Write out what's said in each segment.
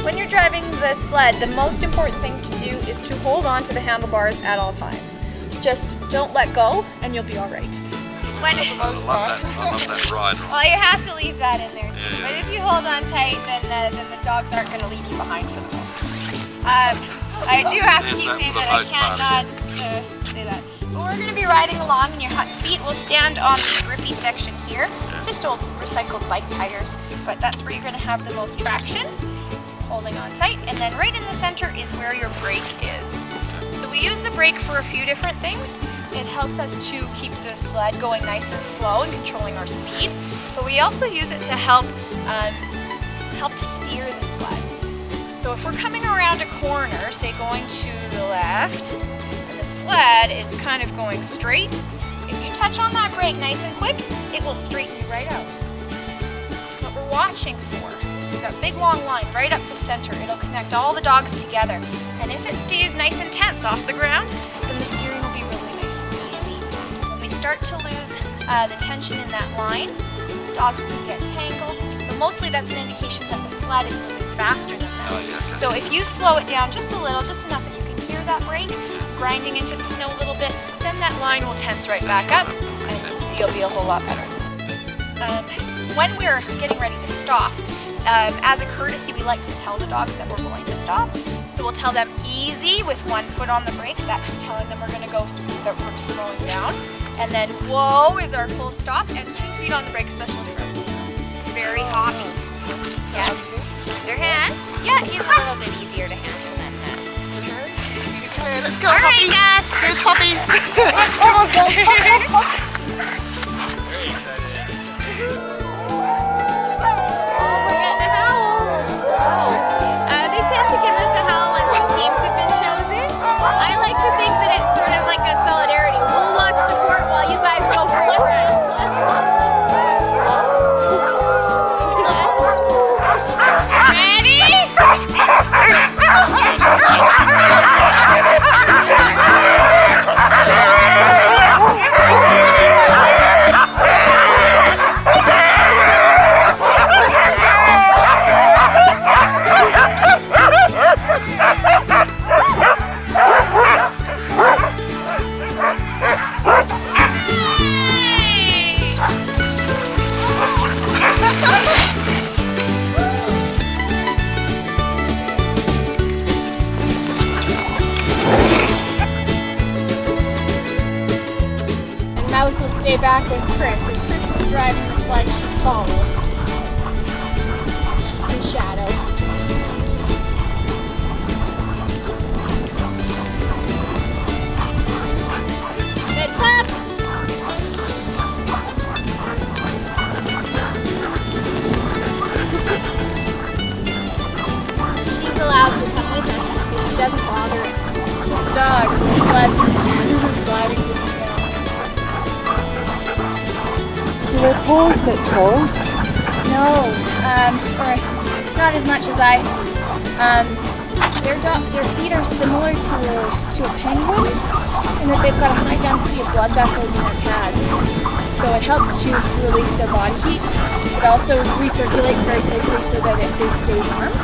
When you're driving the sled, the most important thing to do is to hold on to the handlebars at all times. Just don't let go and you'll be all right. I love that ride. Well, you have to leave that in there too. Yeah. But if you hold on tight, then the dogs aren't going to leave you behind for the most part. I do have to keep saying that. I can't not say that. But we're going to be riding along, and your feet will stand on the grippy section here. It's just old recycled bike tires, but that's where you're going to have the most traction. Holding on tight, and then right in the center is where your brake is. So we use the brake for a few different things. It helps us to keep the sled going nice and slow and controlling our speed, but we also use it to help to steer the sled. So if we're coming around a corner, say going to the left, and the sled is kind of going straight, if you touch on that brake nice and quick, it will straighten you right out. What we're watching for, that big long line right up the center, it'll connect all the dogs together. And if it stays nice and tense off the ground, then the steering will be really nice and easy. When we start to lose the tension in that line, dogs can get tangled, but mostly that's an indication that the sled is moving faster than them. Oh, yeah, okay. So if you slow it down just a little, just enough that you can hear that brake grinding into the snow a little bit, then that line will tense right back up and you'll be a whole lot better. When we're getting ready to stop, as a courtesy, we like to tell the dogs that we're going to stop. So we'll tell them easy with one foot on the brake. That's telling them we're going to go, that we're slowing down. And then whoa is our full stop, and 2 feet on the brake, especially for us. Very hoppy. Yeah. Their hand. Yeah, he's a little bit easier to handle than that. Okay, let's go, All Hoppy. right, Gus. Here's Hoppy. They tend to give us a howl when some teams have been chosen. I like to think that it's sort of like a solidarity. We'll watch the court while you guys go for the round. Mouse will stay back with Chris. If Chris was driving the sled, she'd follow. She's the shadow. Good pups! She's allowed to come with us because she doesn't bother just the dogs and the sleds sliding through the snow. Do their paws get cold? No, or not as much as I see. Their feet are similar to a penguin's, in that they've got a high density of blood vessels in their pads. So it helps to release their body heat. It also recirculates very quickly so that they stay warm.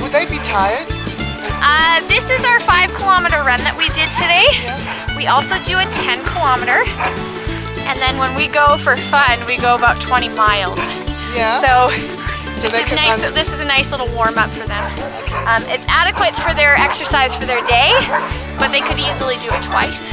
would they be tired? This is our 5-kilometer run that we did today. Yeah. We also do a 10-kilometer. And then when we go for fun, we go about 20 miles. Yeah. So So this they is can nice. run- This is a nice little warm up for them. Okay. It's adequate for their exercise for their day, but they could easily do it twice.